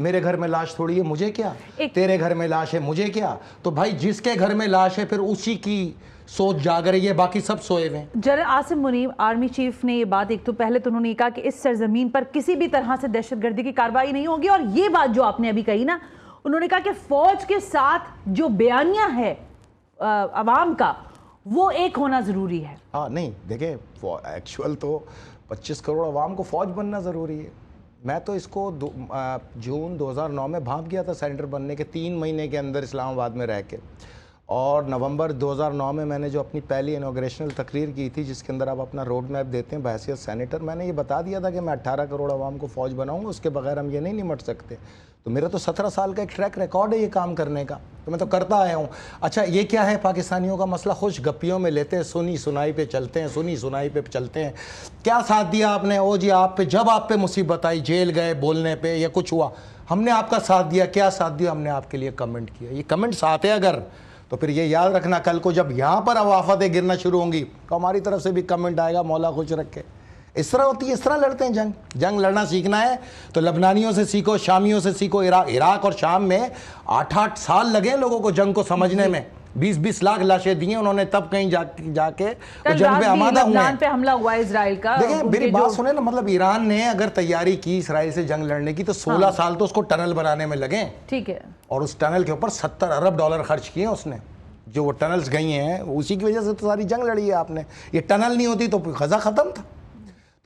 میرے گھر میں لاش تھوڑی ہے مجھے کیا, ایک تیرے گھر میں لاش ہے مجھے کیا. تو بھائی جس کے گھر میں لاش ہے پھر اسی کی سوچ جاگ رہی ہے, باقی سب سوئے ہوئے ہیں. جنرل عاصم منیب آرمی چیف نے یہ بات, ایک تو پہلے تو انہوں نے کہا کہ اس سرزمین پر کسی بھی طرح سے دہشت گردی کی کارروائی نہیں ہوگی, اور یہ بات جو آپ نے ابھی کہی نا, انہوں نے کہا کہ فوج کے ساتھ جو بیانیہ ہے عوام کا وہ ایک ہونا ضروری ہے. ہاں نہیں دیکھیں, ایکچول تو 25 کروڑ عوام کو فوج بننا ضروری ہے. میں تو اس کو جون 2009 میں بھانپ گیا تھا سینیٹر بننے کے 3 مہینے کے اندر اسلام آباد میں رہ کے, اور نومبر 2009 میں نے جو اپنی پہلی انوگریشنل تقریر کی تھی جس کے اندر آپ اپنا روڈ میپ دیتے ہیں بحیثیت سینیٹر, میں نے یہ بتا دیا تھا کہ میں 18 کروڑ عوام کو فوج بناؤں گا, اس کے بغیر ہم یہ نہیں نمٹ سکتے. تو میرا تو 17 سال کا ایک ٹریک ریکارڈ ہے یہ کام کرنے کا, تو میں تو کرتا آیا ہوں. اچھا یہ کیا ہے پاکستانیوں کا مسئلہ, خوش گپیوں میں لیتے ہیں, سنی سنائی پہ چلتے ہیں, سنی سنائی پہ چلتے ہیں. کیا ساتھ دیا آپ نے, او جی آپ پہ جب آپ پہ مصیبت آئی جیل گئے بولنے پہ یا کچھ ہوا, ہم نے آپ کا ساتھ دیا. کیا ساتھ دیا, ہم نے آپ کے لیے کمنٹ کیا. یہ کمنٹس آتے اگر تو پھر یہ یاد رکھنا کل کو جب یہاں پر آفتیں گرنا شروع ہوں گی تو ہماری طرف سے بھی کمنٹ آئے گا, مولا خوش رکھے. اس طرح ہوتی ہے, اس طرح لڑتے ہیں جنگ لڑنا سیکھنا ہے تو لبنانیوں سے سیکھو, شامیوں سے سیکھو. عراق اور شام میں 8-8 سال لگے لوگوں کو جنگ کو سمجھنے میں, 20-20 لاکھ لاشیں دی ہیں انہوں نے, تب کہیں جا کے وہ جنگ پہ آمادہ ہوئے ہیں. لبنان پہ حملہ ہوا اسرائیل کا. دیکھیں میری بات سنیں نا, مطلب ایران نے اگر تیاری کی اسرائیل سے جنگ لڑنے کی تو 16 سال تو اس کو ٹنل بنانے میں لگے. ٹھیک ہے, اور اس ٹنل کے اوپر $70 ارب خرچ کیے اس نے. جو وہ ٹنلز گئی ہیں اسی کی وجہ سے تو ساری جنگ لڑی ہے آپ نے. یہ ٹنل نہیں ہوتی تو غزہ ختم تھا.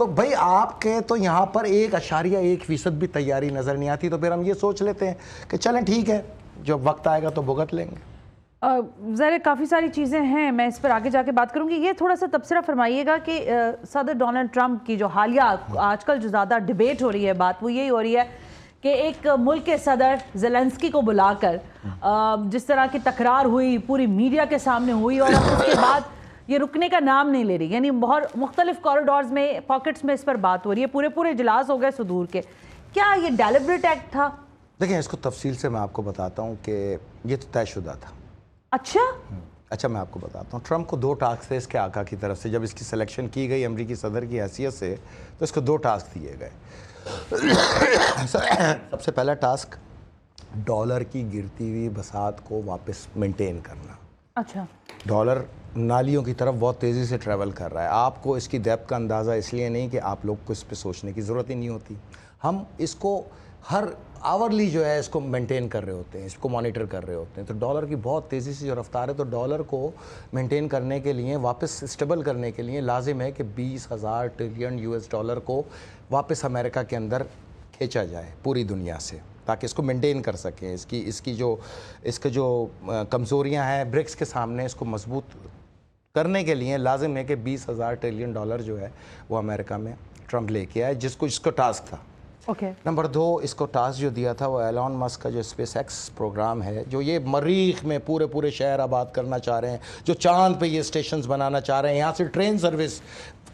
تو بھائی آپ کے تو یہاں پر 1.1% بھی تیاری نظر نہیں آتی, تو پھر ہم یہ سوچ لیتے ہیں کہ چلیں ٹھیک ہے جب وقت آئے گا تو بھگت لیں گے. ظاہر کافی ساری چیزیں ہیں, میں اس پر آگے جا کے بات کروں گی. یہ تھوڑا سا تبصرہ فرمائیے گا کہ صدر ڈونلڈ ٹرمپ کی جو حالیہ آج کل جو زیادہ ڈیبیٹ ہو رہی ہے, بات وہ یہی ہو رہی ہے کہ ایک ملک کے صدر زیلنسکی کو بلا کر جس طرح کی تکرار ہوئی پوری میڈیا کے سامنے ہوئی, اور اس کے بعد یہ رکنے کا نام نہیں لے رہی, یعنی بہت مختلف کوریڈورز میں پاکٹس میں اس پر بات ہو رہی ہے, پورے اجلاس ہو گئے صدور کے. کیا یہ ڈیلیبریٹ ایکٹ تھا؟ دیکھیں اس کو تفصیل سے میں آپ کو بتاتا ہوں کہ یہ تو طے شدہ تھا. اچھا میں آپ کو بتاتا ہوں, ٹرمپ کو 2 ٹاسک تھے اس کے آقا کی طرف سے. جب اس کی سلیکشن کی گئی امریکی صدر کی حیثیت سے تو اس کو 2 ٹاسک دیے گئے. سب سے پہلا ٹاسک ڈالر کی گرتی ہوئی بساط کو واپس مینٹین کرنا. اچھا, ڈالر نالیوں کی طرف بہت تیزی سے ٹریول کر رہا ہے. آپ کو اس کی ڈیپتھ کا اندازہ اس لیے نہیں کہ آپ لوگ کو اس پہ سوچنے کی ضرورت ہی نہیں ہوتی. ہم اس کو ہر آورلی جو ہے اس کو مینٹین کر رہے ہوتے ہیں, اس کو مانیٹر کر رہے ہوتے ہیں. تو ڈالر کی بہت تیزی سے جو رفتار ہے, تو ڈالر کو مینٹین کرنے کے لیے, واپس اسٹیبل کرنے کے لیے لازم ہے کہ $20,000 ٹریلین US کو واپس امریکہ کے اندر کھینچا جائے پوری دنیا سے, تاکہ اس کو مینٹین کر سکیں. اس کی جو کمزوریاں ہیں برکس کے سامنے, اس کو مضبوط کرنے کے لیے لازم ہے کہ $20,000 ٹریلین جو ہے وہ امریکہ میں ٹرمپ لے کے آئے, جس کو ٹاسک تھا. نمبر 2, اس کو ٹاسک جو دیا تھا وہ ایلون مسک کا جو اسپیس ایکس پروگرام ہے, جو یہ مریخ میں پورے شہر آباد کرنا چاہ رہے ہیں, جو چاند پہ یہ اسٹیشنز بنانا چاہ رہے ہیں, یہاں سے ٹرین سروس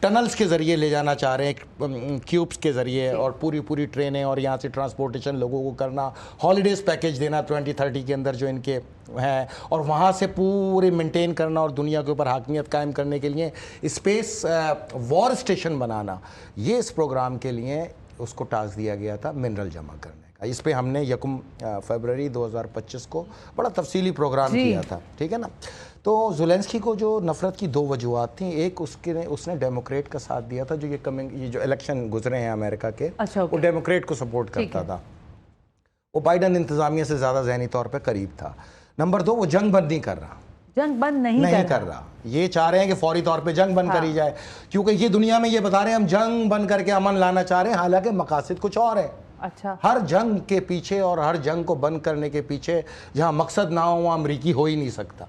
ٹنلز کے ذریعے لے جانا چاہ رہے ہیں, کیوبس کے ذریعے, اور پوری ٹرینیں, اور یہاں سے ٹرانسپورٹیشن لوگوں کو کرنا, ہالیڈیز پیکیج دینا 2030 کے اندر جو ان کے ہیں, اور وہاں سے پورے مینٹین کرنا اور دنیا کے اوپر حاکمیت قائم کرنے کے لیے اسپیس وار اسٹیشن بنانا. یہ اس پروگرام کے لیے اس کو ٹاسک دیا گیا تھا منرل جمع کرنے کا. اس پہ ہم نے 1 فروری 2025 کو بڑا تفصیلی پروگرام کیا تھا, ٹھیک ہے نا. تو زیلنسکی کو جو نفرت کی 2 وجوہات تھیں. ایک اس نے ڈیموکریٹ کا ساتھ دیا تھا, جو یہ جو الیکشن گزرے ہیں امریکہ کے, وہ ڈیموکریٹ کو سپورٹ کرتا تھا. وہ بائیڈن انتظامیہ سے زیادہ ذہنی طور پہ قریب تھا. نمبر 2, وہ جنگ بند نہیں کر رہا, جنگ بند نہیں کر رہا. یہ چاہ رہے ہیں کہ فوری طور پہ جنگ بند کری جائے, کیونکہ یہ دنیا میں یہ بتا رہے ہیں ہم جنگ بند کر کے امن لانا چاہ رہے ہیں, حالانکہ مقاصد کچھ اور ہے. اچھا, ہر جنگ کے پیچھے اور ہر جنگ کو بند کرنے کے پیچھے جہاں مقصد نہ ہو وہاں امریکی ہو ہی نہیں سکتا.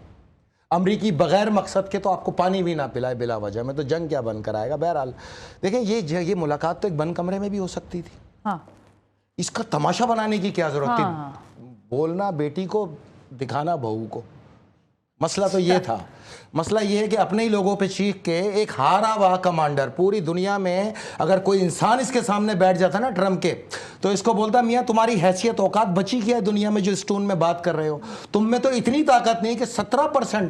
امریکی بغیر مقصد کے تو آپ کو پانی بھی نہ پلائے بلا وجہ میں, تو جنگ کیا بند کرائے گا. بہرحال دیکھیں یہ ملاقات تو ایک بند کمرے میں بھی ہو سکتی تھی. اس کا تماشا بنانے کی کیا ضرورت تھی, بولنا بیٹی کو دکھانا بہو کو. مسئلہ تو یہ تھا. مسئلہ یہ ہے کہ اپنے ہی لوگوں پہ چیخ کے ایک ہارا ہوا کمانڈر, پوری دنیا میں اگر کوئی انسان اس کے سامنے بیٹھ جاتا نا ٹرمپ کے, تو اس کو بولتا میاں تمہاری حیثیت اوقات بچی کیا ہے دنیا میں جو اس ٹون میں بات کر رہے ہو, تم میں تو اتنی طاقت نہیں کہ 17%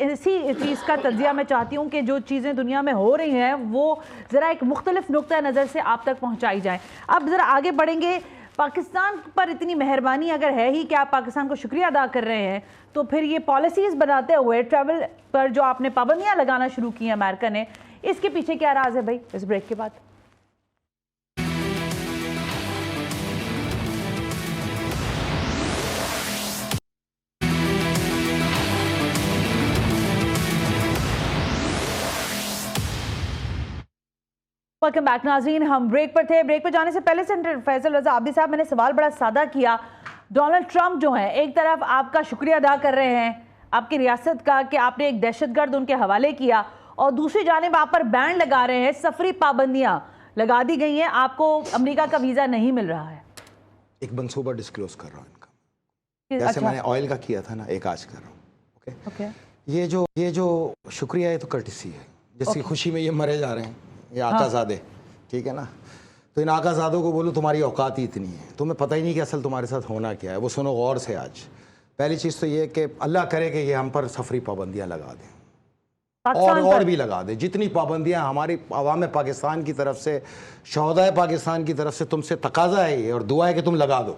اسی چیز کا تجزیہ میں چاہتی ہوں کہ جو چیزیں دنیا میں ہو رہی ہیں وہ ذرا ایک مختلف نقطہ نظر سے آپ تک پہنچائی جائیں. اب ذرا آگے بڑھیں گے. پاکستان پر اتنی مہربانی اگر ہے ہی کہ آپ پاکستان کو شکریہ ادا کر رہے ہیں تو پھر یہ پالیسیز بناتے ہوئے ٹریول پر جو آپ نے پابندیاں لگانا شروع کی ہیں امریکہ نے, اس کے پیچھے کیا راز ہے بھائی؟ اس بریک کے بعد ویلکم بیک ناظرین. ہم بریک پر تھے. بریک پر جانے سے پہلے سینٹر فیصل رضا عابدی صاحب, میں نے سوال بڑا سادہ کیا. ڈونلڈ ٹرمپ جو ہیں ایک طرف آپ کا شکریہ ادا کر رہے ہیں آپ کی ریاست کا کہ آپ نے ایک دہشت گرد ان کے حوالے کیا, اور دوسری جانب آپ پر بین لگا رہے ہیں, سفری پابندیاں لگا دی گئی ہیں, آپ کو امریکہ کا ویزا نہیں مل رہا ہے. ایک منصوبہ ڈسکلوز کر رہا ہوں ان کا, جیسے میں نے آئل کا کیا تھا نا, ایک آج کر رہا ہوں. اوکے, یہ جو شکریہ ہے تو کرٹسی ہے, جس کی خوشی میں یہ مرے جا رہے ہیں یہ آقا زادے, ٹھیک ہے نا. تو ان آقا زادوں کو بولو تمہاری اوقات ہی اتنی ہے, تمہیں پتہ ہی نہیں کہ اصل تمہارے ساتھ ہونا کیا ہے. وہ سنو غور سے. آج پہلی چیز تو یہ کہ اللہ کرے کہ یہ ہم پر سفری پابندیاں لگا دیں, اور بھی لگا دیں. جتنی پابندیاں ہماری عوام پاکستان کی طرف سے, شہدائے پاکستان کی طرف سے تم سے تقاضا ہے اور دعا ہے کہ تم لگا دو,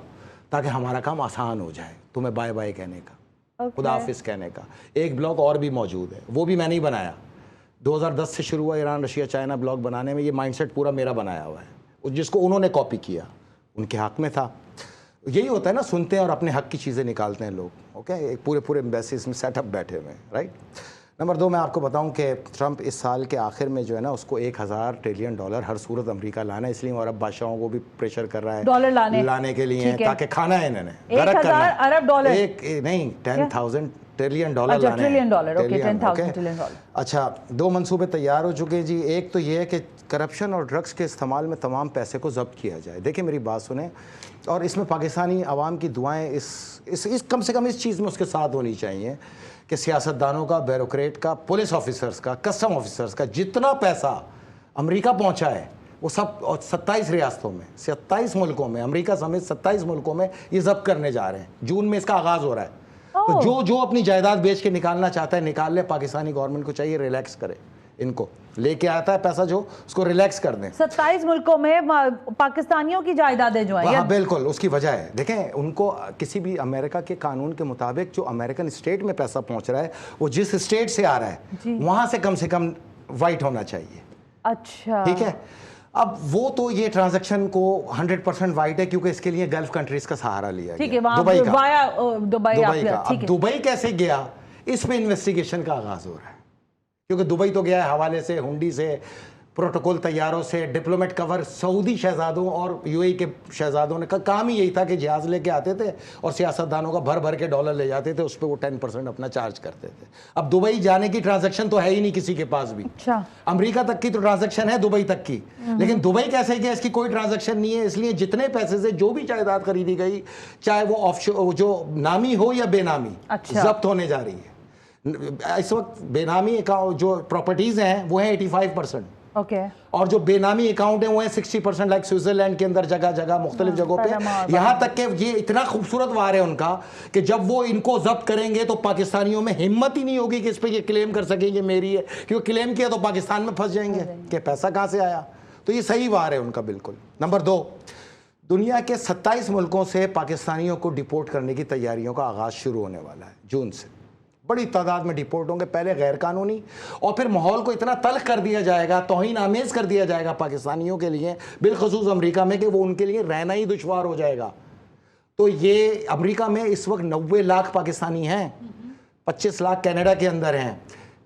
تاکہ ہمارا کام آسان ہو جائے. تمہیں بائے بائے کہنے کا, خدا حافظ کہنے کا. ایک بلاگ اور بھی موجود ہے, وہ بھی میں نہیں بنایا. 2010 سے شروع ہوا ایران رشیا چائنا بلاگ بنانے میں. یہ مائنڈ سیٹ پورا میرا بنایا ہوا ہے, جس کو انہوں نے کاپی کیا, ان کے حق میں تھا. یہی ہوتا ہے نا, سنتے ہیں اور اپنے حق کی چیزیں نکالتے ہیں لوگ. اوکے, ایک پورے ایمبیسیز میں سیٹ اپ بیٹھے ہوئے ہیں, رائٹ. نمبر 2, میں آپ کو بتاؤں کہ ٹرمپ اس سال کے آخر میں جو ہے نا, اس کو $1000 ٹریلین ہر صورت امریکہ لانا ہے. اس لیے وہ عرب بادشاہوں کو بھی پریشر کر رہا ہے ڈالر لانے کے لیے, تاکہ کھانا ہے انہوں نے. 1000 ارب ڈالر, ایک نہیں, $10,000 ٹریلین اچھا, 2 منصوبے تیار ہو چکے جی. ایک تو یہ ہے کہ کرپشن اور ڈرگس کے استعمال میں تمام پیسے کو ضبط کیا جائے. دیکھیں میری بات سنیں, اور اس میں پاکستانی عوام کی دعائیں اس کم سے کم اس چیز میں اس کے ساتھ ہونی چاہیے کہ سیاستدانوں کا, بیوروکریٹ کا, پولیس آفیسرز کا, کسٹم آفیسرز کا جتنا پیسا امریکہ پہنچا ہے وہ سب 27 ریاستوں میں, 27 ملکوں میں, امریکہ سمیت 27 ملکوں میں یہ ضبط کرنے جا رہے ہیں. جون میں اس کا آغاز ہو رہا ہے. تو جو اپنی جائیداد بیچ کے نکالنا چاہتا ہے نکال لے. پاکستانی گورنمنٹ کو چاہیے ریلیکس کرے, ان کو لے کے آتا ہے پیسہ جو, اس کو ریلیکس کر دیں. 27 ملکوں میں پاکستانیوں کی جائیدادیں جو ہیں, ہاں بالکل, اس کی وجہ ہے. دیکھیں, ان کو کسی بھی امریکہ کے قانون کے مطابق جو امریکن اسٹیٹ میں پیسہ پہنچ رہا ہے, وہ جس اسٹیٹ سے آ رہا ہے وہاں سے کم وائٹ ہونا چاہیے. اچھا, ٹھیک ہے. اب وہ تو یہ ٹرانزیکشن کو 100% وائٹ ہے, کیونکہ اس کے لیے گلف کنٹریز کا سہارا لیا گیا. دبئی کا. اب دبئی کیسے گیا, اس پہ انویسٹیگیشن کا آغاز ہو رہا ہے, کیونکہ دبئی تو گیا ہے حوالے سے, ہنڈی سے, پروٹوکول طیاروں سے, ڈپلومیٹ کور. سعودی شہزادوں اور UAE کے شہزادوں نے کام ہی یہی تھا کہ جہاز لے کے آتے تھے اور سیاستدانوں کا بھر کے ڈالر لے جاتے تھے, اس پہ وہ 10% اپنا چارج کرتے تھے. اب دبئی جانے کی ٹرانزیکشن تو ہے ہی نہیں کسی کے پاس بھی. امریکہ تک کی تو ٹرانزیکشن ہے, دبئی تک کی, لیکن دبئی کیسے گیا اس کی کوئی ٹرانزیکشن نہیں ہے. اس لیے جتنے پیسے سے جو بھی جائیداد خریدی گئی, چاہے وہ جو نامی ہو یا بے نامی, ضبط ہونے جا رہی ہے. اس وقت بے نامی جو پراپرٹیز ہیں وہ ہیں 85%. اور جو بے نامی اکاؤنٹ ہیں وہ ہیں 60%, لائک سوئٹزرلینڈ کے اندر جگہ مختلف جگہوں پہ. یہاں تک کہ یہ اتنا خوبصورت وار ہے ان کا کہ جب وہ ان کو ضبط کریں گے تو پاکستانیوں میں ہمت ہی نہیں ہوگی کہ اس پہ یہ کلیم کر سکیں یہ میری ہے, کیونکہ کلیم کیا تو پاکستان میں پھنس جائیں گے کہ پیسہ کہاں سے آیا. تو یہ صحیح وار ہے ان کا بالکل. نمبر 2, دنیا کے 27 ملکوں سے پاکستانیوں کو ڈیپورٹ کرنے کی تیاریوں کا آغاز شروع ہونے والا ہے جون سے. بڑی تعداد میں ڈیپورٹ ہوں گے, پہلے غیر قانونی, اور پھر ماحول کو اتنا تلخ کر دیا جائے گا, توہین آمیز کر دیا جائے گا پاکستانیوں کے لیے, بالخصوص امریکہ میں, کہ وہ ان کے لیے رہنا ہی دشوار ہو جائے گا. تو یہ امریکہ میں اس وقت 90 لاکھ پاکستانی ہیں, 25 لاکھ کینیڈا کے اندر ہیں,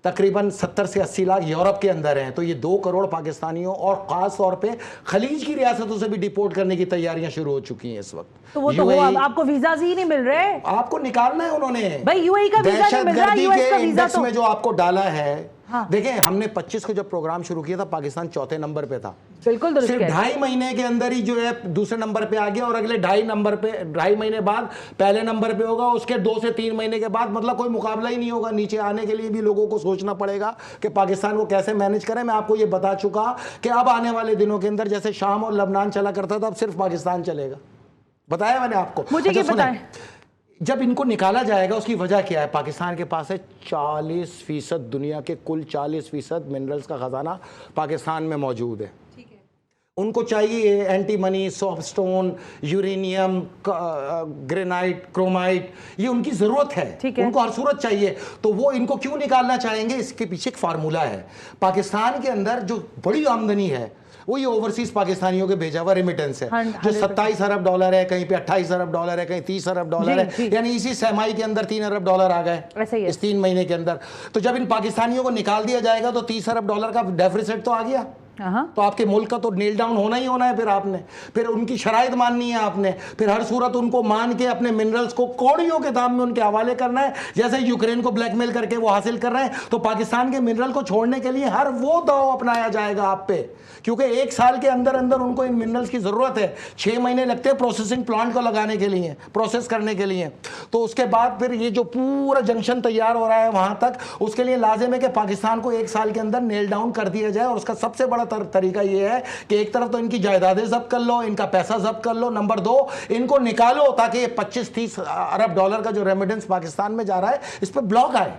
تقریباً 70 سے 80 لاکھ یورپ کے اندر ہیں. تو یہ 2 کروڑ پاکستانیوں, اور خاص طور پہ خلیج کی ریاستوں سے بھی ڈیپورٹ کرنے کی تیاریاں شروع ہو چکی ہیں اس وقت. تو وہ تو آپ کو ویزاز ہی نہیں مل رہے, آپ کو نکالنا ہے انہوں نے. بھائی UAE کا ویزا نہیں مل رہا, US کا ویزا تو میں جو آپ کو ڈالا ہے. دیکھیں, ہم نے 25 کو جب پروگرام شروع کیا تھا پاکستان 4تھے نمبر پہ تھا. بالکل درست. صرف 2.5 مہینے کے اندر ہی جو ہے دوسرے نمبر پہ آ گیا, اور اگلے 2.5 مہینے بعد پہلے نمبر پہ ہوگا, اس کے 2 سے 3 مہینے کے بعد, مطلب کوئی مقابلہ ہی نہیں ہوگا. نیچے آنے کے لیے بھی لوگوں کو سوچنا پڑے گا کہ پاکستان کو کیسے مینج کریں. میں آپ کو یہ بتا چکا کہ اب آنے والے دنوں کے اندر جیسے شام اور لبنان چلا کرتا تھا, اب صرف پاکستان چلے گا. بتایا میں نے آپ کو. مجھے یہ بتائیں, جب ان کو نکالا جائے گا اس کی وجہ کیا ہے؟ پاکستان کے پاس ہے 40%، دنیا کے کل 40% منرلز کا خزانہ پاکستان میں موجود ہے. ان کو چاہیے antimony, soft stone, uranium, granite, chromite, یہ ان کی ضرورت ہے، ان کو ہر صورت چاہیے. تو وہ ان کو کیوں نکالنا چاہیں گے؟ اس کے پیچھے ایک فارمولہ ہے. پاکستان کے اندر جو بڑی آمدنی ہے وہ یہ اوورسیز پاکستانیوں کے بھیجا ہوا ریمیٹنس ہے، جو 27 ارب ڈالر ہے، کہیں پہ 28 ارب ڈالر ہے، کہیں 30 ارب ڈالر ہے. یعنی اسی سرمائی کے اندر 3 ارب ڈالر آ گئے اس 3 مہینے کے اندر. تو جب ان پاکستانیوں کو نکال دیا جائے گا تو 30 ارب ڈالر کا ڈیفیسٹ تو آ گیا. تو آپ کے ملک کا تو نیل ڈاؤن ہونا ہی ہونا ہے. پھر آپ نے ان کی شرائط ماننی ہے، آپ نے پھر ہر صورت ان کو مان کے اپنے منرلز کو کوڑیوں کے دام میں ان کے حوالے کرنا ہے، جیسے یوکرین کو بلیک میل کر کے وہ حاصل کر رہے ہیں. تو پاکستان کے منرل کو چھوڑنے کے لیے ہر وہ داؤ اپنایا جائے گا آپ پہ، کیونکہ 1 سال کے اندر ان کو ان منرلز کی ضرورت ہے. 6 مہینے لگتے ہیں پروسیسنگ پلانٹ کو لگانے کے لیے، پروسیس کرنے کے لیے. تو اس کے بعد پھر یہ جو پورا جنکشن تیار ہو رہا ہے وہاں تک، اس کے لیے لازم ہے کہ پاکستان کو 1 سال کے اندر نیل ڈاؤن کر دیا جائے. اور اس کا سب سے بڑا طریقہ یہ ہے کہ ایک طرف تو ان کی جائیدادیں ضبط کر لو، ان کا پیسہ ضبط کر لو، نمبر 2 ان کو نکالو تاکہ یہ 25-30 ارب ڈالر کا جو ریمیٹنس پاکستان میں جا رہا ہے اس پہ بلاک آئے،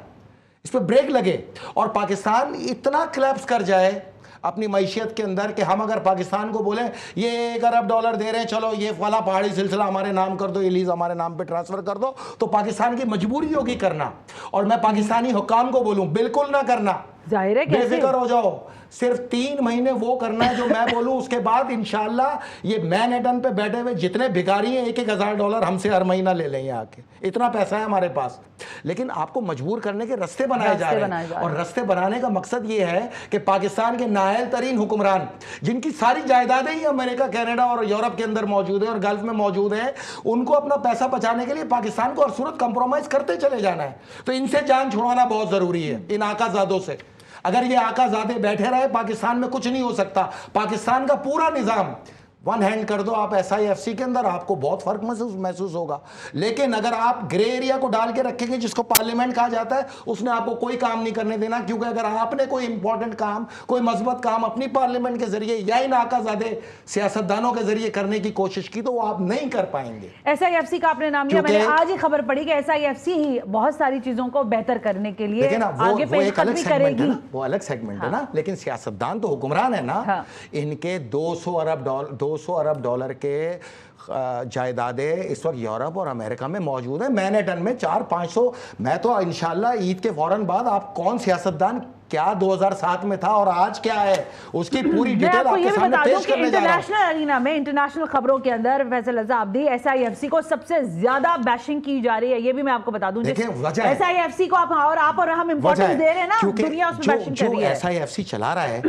اس پہ بریک لگے، اور پاکستان اتنا کلیپس کر جائے اپنی معیشت کے اندر کہ ہم اگر پاکستان کو بولیں یہ 1 ارب ڈالر دے رہے ہیں، چلو یہ فلاں پہاڑی سلسلہ ہمارے نام کر دو، یہ لیز ہمارے نام پہ ٹرانسفر کر دو، تو پاکستان کی مجبوری ہوگی کرنا. اور میں پاکستانی حکام کو بولوں بالکل نہ کرنا، بے فکر ہو جاؤ. صرف 3 مہینے وہ کرنا ہے جو میں بولوں. اس کے بعد انشاءاللہ یہ مین ہیٹن پہ بیٹھے ہوئے جتنے بھکاری ہیں 1-1 ہزار ڈالر ہم سے ہر مہینہ لے لیں گے آ کے. اتنا پیسہ ہے ہمارے پاس. لیکن آپ کو مجبور کرنے کے رستے بنائے جا رہے ہیں، اور رستے بنانے کا مقصد یہ ہے کہ پاکستان کے نااہل ترین حکمران جن کی ساری جائیدادیں ہی امریکہ، کینیڈا اور یورپ کے اندر موجود ہیں اور گلف میں موجود ہیں، ان کو اپنا پیسہ بچانے کے لیے پاکستان کو ہر صورت کمپرومائز کرتے چلے جانا ہے. تو ان سے جان چھڑوانا بہت ضروری ہے، ان آقا زادوں سے. اگر یہ آقا زادے بیٹھے رہے پاکستان میں کچھ نہیں ہو سکتا. پاکستان کا پورا نظام ون ہینڈ کر دو آپ SIFC کے اندر، آپ کو بہت فرق محسوس ہوگا. لیکن اگر آپ گرے ایریا کو ڈال کے رکھیں گے جس کو پارلیمنٹ کہا جاتا ہے، اس نے آپ کو کوئی کام نہیں کرنے دینا. کیونکہ اگر آپ نے کوئی امپورٹنٹ کام، کوئی مثبت کام اپنی پارلیمنٹ کے ذریعے یا ان آقا زادے سیاستدانوں کے ذریعے کرنے کی کوشش کی تو وہ آپ نہیں کر پائیں گے. SIFC کا آپ نے نام لیا، میں نے آج ہی خبر پڑی کہ SIFC ہی بہت ساری چیزوں کو بہتر کرنے کے لیے آگے پیش قدمی کرے گی. وہ الگ سیگمنٹ ہے نا، لیکن سیاستدان تو حکمران ہے نا. ان کے 200 ارب ڈالر کے جائیدادیں اس وقت یورپ اور امریکہ میں موجود ہیں. مین ہیٹن میں 400-500. میں تو انشاءاللہ عید کے فوراً بعد آپ کون سیاستدان کیا 2007 میں تھا اور آج کیا ہے اس کی پوری ڈیٹیل آپ کے سامنے پیش کرنے جا رہا ہوں. انٹرنیشنل ارینا میں، انٹرنیشنل خبروں کے اندر فیصل رضا عابدی SIFC کو سب سے زیادہ بیشنگ کی جا رہی ہے. یہ بھی میں آپ کو بتا دوں، SIFC کو آپ اور ہم امپورٹنس دے رہے ہیں نا، دنیا اس میں بیشنگ کر رہی ہے. جو SIFC چلا رہا ہے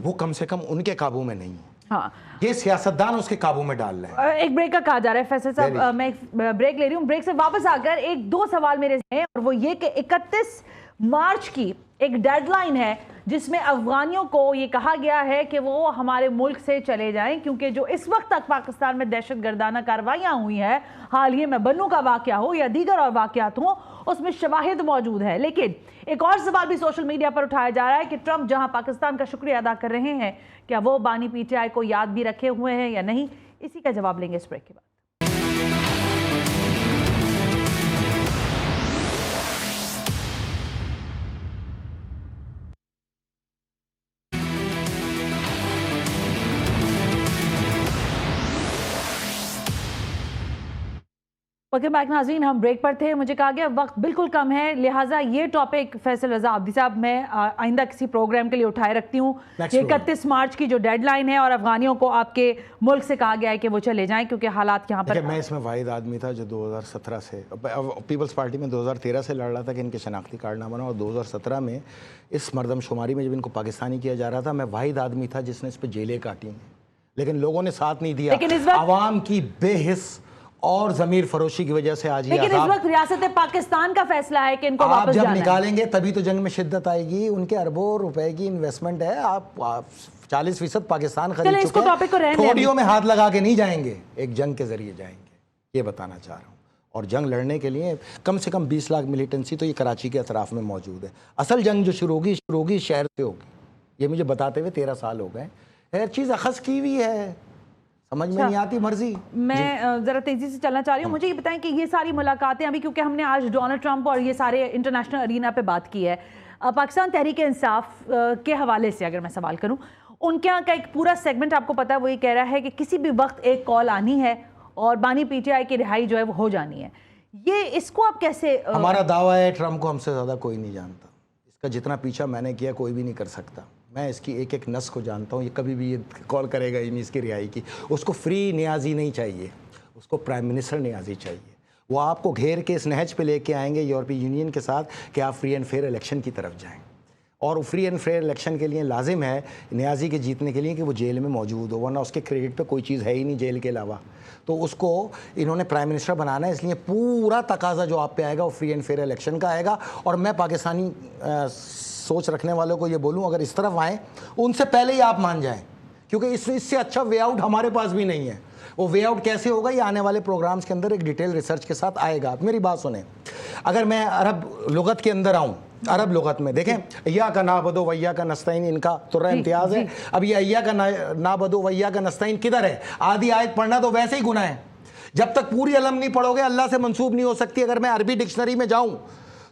وہ کم سے کم ان کے قابو میں نہیں ہے، یہ سیاستدان اس کے قابو میں ڈال رہے ہیں. ایک بریک کا کہا جا رہا ہے فیصل صاحب، میں بریک لے رہی ہوں. بریک سے واپس آ کر 1-2 سوال میرے ہیں، اور وہ یہ کہ 31 مارچ کی ایک ڈیڈ لائن ہے جس میں افغانیوں کو یہ کہا گیا ہے کہ وہ ہمارے ملک سے چلے جائیں، کیونکہ جو اس وقت تک پاکستان میں دہشت گردانہ کارروائیاں ہوئی ہیں، حال ہی میں بنوں کا واقعہ ہو یا دیگر اور واقعات ہوں، اس میں شواہد موجود ہے. لیکن ایک اور سوال بھی سوشل میڈیا پر اٹھایا جا رہا ہے کہ ٹرمپ جہاں پاکستان کا شکریہ ادا کر رہے ہیں، کیا وہ بانی PTI کو یاد بھی رکھے ہوئے ہیں یا نہیں؟ اسی کا جواب لیں گے اس بریک کے بعد. ویلکم بیک ناظرین، ہم بریک پر تھے. مجھے کہا گیا وقت بالکل کم ہے، لہٰذا یہ ٹاپک فیصل رضا عابدی صاحب میں آئندہ کسی پروگرام کے لیے اٹھائے رکھتی ہوں. 31 مارچ کی جو ڈیڈ لائن ہے اور افغانیوں کو آپ کے ملک سے کہا گیا ہے کہ وہ چلے جائیں کیونکہ حالات یہاں پر. میں اس میں واحد آدمی تھا جو 2017 سے پیپلز پارٹی میں 2013 سے لڑ رہا تھا کہ ان کے شناختی کارڈ نہ بنا، اور 2017 میں اس مردم شماری میں جب ان کو پاکستانی کیا جا رہا تھا، میں واحد آدمی تھا جس نے اس پہ جیلیں کاٹی ہیں. لیکن لوگوں نے ساتھ نہیں دیا، عوام کی بے حس اور ضمیر فروشی کی وجہ سے آج یہ لیکن اس وقت ریاست پاکستان کا فیصلہ ہے کہ ان کو واپس جانا ہے. آپ جب نکالیں گے تبھی تو جنگ میں شدت آئے گی. ان کے اربوں روپے کی انویسٹمنٹ ہے، آپ 40% پاکستان خرید چکے ہیں، تھوڑیوں میں ہاتھ لگا کے نہیں جائیں گے، ایک جنگ کے ذریعے جائیں گے، یہ بتانا چاہ رہا ہوں. اور جنگ لڑنے کے لیے کم سے کم 20 لاکھ ملیٹنسی تو یہ کراچی کے اطراف میں موجود ہے. اصل جنگ جو شروع ہوگی شہر سے ہوگی. یہ مجھے بتاتے ہوئے 13 سال ہو گئے. ہر چیز اخذ کی ہوئی ہے، سمجھ میں نہیں آتی مرضی. میں ذرا تیزی سے چلنا چاہ رہی ہوں. مجھے یہ بتائیں کہ یہ ساری ملاقاتیں ابھی، کیونکہ ہم نے آج ڈونلڈ ٹرمپ اور یہ سارے انٹرنیشنل ارینا پہ بات کی ہے، پاکستان تحریک انصاف کے حوالے سے اگر میں سوال کروں، ان کے یہاں کا ایک پورا سیگمنٹ آپ کو پتا ہے وہ یہ کہہ رہا ہے کہ کسی بھی وقت ایک کال آنی ہے اور بانی پی ٹی آئی کی رہائی جو ہے وہ ہو جانی ہے. یہ اس کو آپ کیسے؟ ہمارا دعویٰ ہے ٹرمپ کو ہم سے زیادہ کوئی نہیں جانتا. اس کا جتنا پیچھا میں نے کیا کوئی بھی نہیں کر سکتا. میں اس کی ایک ایک نس کو جانتا ہوں. یہ کبھی بھی یہ کال کرے گا ہی نہیں اس کی رہائی کی. اس کو فری نیازی نہیں چاہیے، اس کو پرائم منسٹر نیازی چاہیے. وہ آپ کو گھیر کے اس نہج پہ لے کے آئیں گے یورپی یونین کے ساتھ کہ آپ فری اینڈ فیئر الیکشن کی طرف جائیں. اور فری اینڈ فیئر الیکشن کے لیے لازم ہے نیازی کے جیتنے کے لیے کہ وہ جیل میں موجود ہو، ورنہ اس کے کریڈٹ پہ کوئی چیز ہے ہی نہیں جیل کے علاوہ. تو اس کو انہوں نے پرائم منسٹر بنانا ہے، اس لیے پورا تقاضا جو آپ پہ آئے گا وہ فری اینڈ فیئر الیکشن کا آئے گا. اور میں پاکستانی سوچ رکھنے والوں کو یہ بولوں اگر اس طرف آئیں ان سے پہلے ہی آپ مان جائیں، کیونکہ اس سے اچھا وے آؤٹ ہمارے پاس بھی نہیں ہے. وہ وے آؤٹ کیسے ہوگا یہ آنے والے پروگرامز کے اندر ایک ڈیٹیل ریسرچ کے ساتھ آئے گا. آپ میری بات سنیں، اگر میں عرب لغت کے اندر آؤں، عرب لغت میں دیکھیں ایاک نعبد و ایاک نستعین ان کا ترہ امتیاز ہے. اب یہ ایاک نعبد و ایاک نستعین کدھر ہے؟ آدھی آیت پڑھنا تو ویسے ہی گناہ ہے. جب تک پوری علم نہیں پڑھو گے اللہ سے منسوب نہیں ہو سکتی. اگر میں عربی ڈکشنری میں جاؤں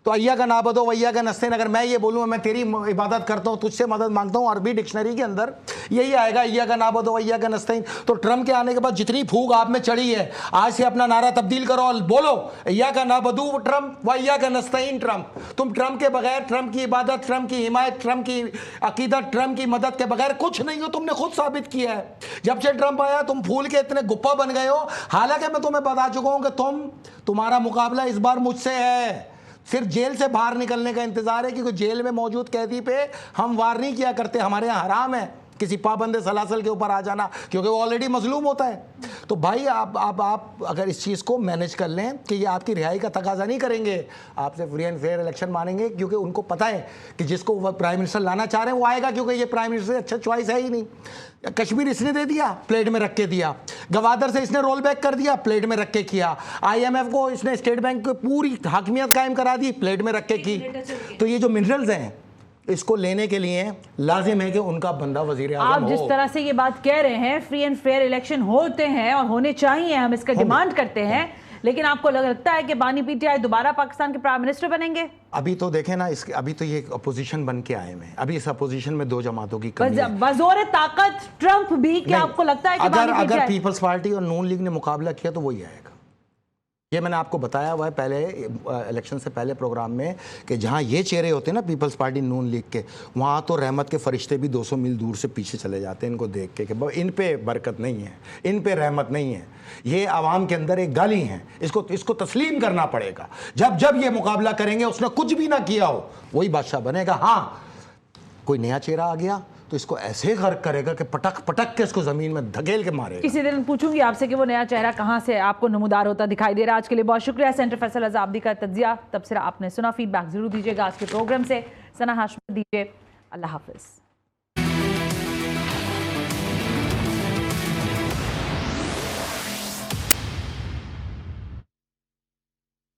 تو ایاک نعبد و ایاک نستعین، اگر میں یہ بولوں میں تیری عبادت کرتا ہوں، تجھ سے مدد مانگتا ہوں، عربی ڈکشنری کے اندر یہی آئے گا ایاک نعبد و ایاک نستعین. تو ٹرمپ کے آنے کے بعد جتنی پھوگ آپ میں چڑھی ہے آج سے اپنا نعرہ تبدیل کرو اور بولو ایاک نعبد ٹرمپ و ایاک نستعین ٹرمپ. تم ٹرمپ کے بغیر، ٹرمپ کی عبادت، ٹرمپ کی حمایت، ٹرمپ کی عقیدت، ٹرمپ کی مدد کے بغیر کچھ نہیں ہو. تم نے خود ثابت کیا ہے. جب سے ٹرمپ آیا تم پھول کے اتنے گپا بن گئے ہو. حالانکہ میں تمہیں بتا چکا ہوں کہ تمہارا مقابلہ اس بار مجھ سے ہے. صرف جیل سے باہر نکلنے کا انتظار ہے، کیونکہ جیل میں موجود قیدی پہ ہم وار نہیں کیا کرتے. ہمارے یہاں حرام ہے کسی پابند سلاسل کے اوپر آ جانا، کیونکہ وہ آلریڈی مظلوم ہوتا ہے. تو بھائی آپ اگر اس چیز کو مینیج کر لیں کہ یہ آپ کی رہائی کا تقاضا نہیں کریں گے، آپ سے فری اینڈ فیئر الیکشن مانیں گے، کیونکہ ان کو پتہ ہے کہ جس کو وہ پرائم منسٹر لانا چاہ رہے ہیں وہ آئے گا، کیونکہ یہ پرائم منسٹر سے اچھا چوائس ہے ہی نہیں. کشمیر اس نے دے دیا، پلیٹ میں رکھ کے دیا. گوادر سے اس نے رول بیک کر دیا، پلیٹ میں رکھ کے کیا. آئی ایم ایف کو اس نے اسٹیٹ بینک کو پوری حاکمیت قائم کرا دی، پلیٹ میں رکھ کے کی. تو یہ جو منرلز ہیں اس کو لینے کے لیے لازم ہے کہ ان کا بندہ وزیر اعظم ہو. آپ جس طرح سے یہ بات کہہ رہے ہیں فری اینڈ فیئر الیکشن ہوتے ہیں اور ہونے چاہیے، ہم اس کا ڈیمانڈ کرتے ہیں، لیکن آپ کو لگتا ہے کہ بانی پی ٹی آئی دوبارہ پاکستان کے پرائم منسٹر بنیں گے؟ ابھی تو دیکھیں نا، ابھی تو یہ اپوزیشن بن کے آئے ہیں. ابھی اس اپوزیشن میں دو جماعتوں کی کمی ہے. بزور طاقت ٹرمپ بھی، کیا آپ کو لگتا ہے کہ اگر پیپلز پارٹی اور نون لیگ نے مقابلہ کیا تو وہی آئے گا. یہ میں نے آپ کو بتایا ہوا ہے پہلے الیکشن سے پہلے پروگرام میں کہ جہاں یہ چہرے ہوتے ہیں نا پیپلز پارٹی نون لیگ کے، وہاں تو رحمت کے فرشتے بھی 200 میل دور سے پیچھے چلے جاتے ہیں ان کو دیکھ کے کہ ان پہ برکت نہیں ہے، ان پہ رحمت نہیں ہے. یہ عوام کے اندر ایک گالی ہے، اس کو تسلیم کرنا پڑے گا. جب یہ مقابلہ کریں گے اس نے کچھ بھی نہ کیا ہو وہی بادشاہ بنے گا. ہاں کوئی نیا چہرہ آ گیا تو اس کو ایسے غرق کرے گا کہ پٹک پٹک کے اس کو زمین میں دھکیل کے مارے گا. کسی دن پوچھوں گی آپ سے کہ وہ نیا چہرہ کہاں سے آپ کو نمودار ہوتا دکھائی دے رہا. آج کے لیے بہت شکریہ سینٹر فیصل رضا عابدی کا تجزیہ تبصرہ آپ نے سنا. فیڈ بیک ضرور دیجیے گا آج کے پروگرام سے. ثنا ہاشمی دیجیے. اللہ حافظ.